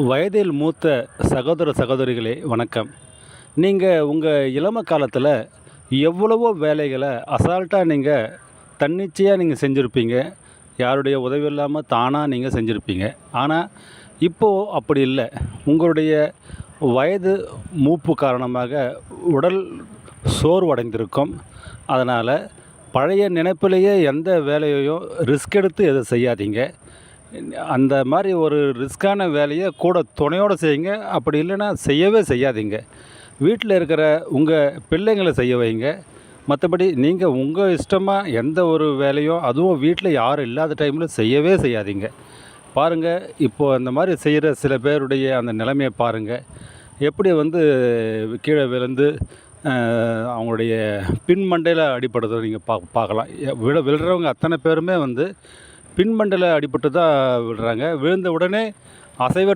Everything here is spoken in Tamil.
வயதில் மூத்த சகோதர சகோதரிகளே வணக்கம். நீங்கள் உங்கள் இளம காலத்தில் எவ்வளவோ வேலைகளை அசால்ட்டாக நீங்கள் தன்னிச்சையாக நீங்கள் செஞ்சுருப்பீங்க. யாருடைய உதவி இல்லாமல் தானாக நீங்கள் செஞ்சுருப்பீங்க. ஆனால் இப்போது அப்படி இல்லை. உங்களுடைய வயது மூப்பு காரணமாக உடல் சோர்வடைந்திருக்கும். அதனால் பழைய நினைப்பிலேயே எந்த வேலையையும் ரிஸ்க் எடுத்து எதை செய்யாதீங்க. அந்த மாதிரி ஒரு ரிஸ்க்கான வேலையை கூட துணையோடு செய்யுங்க. அப்படி இல்லைன்னா செய்யவே செய்யாதீங்க. வீட்டில் இருக்கிற உங்கள் பிள்ளைங்களை செய்ய வைங்க. மற்றபடி நீங்கள் உங்கள் இஷ்டமாக எந்த ஒரு வேலையும் அதுவும் வீட்டில் யாரும் இல்லாத டைமில் செய்யவே செய்யாதீங்க. பாருங்கள், இப்போது அந்த மாதிரி செய்கிற சில பேருடைய அந்த நிலைமையை பாருங்கள். எப்படி கீழே விழுந்து அவங்களுடைய பின்மண்டையில் அடிபடுறத நீங்கள் பார்க்கலாம். விழுறவங்க அத்தனை பேருமே பின்மண்டையில் அடிபட்டு தான் விழுறாங்க. விழுந்த உடனே அசைவற்ற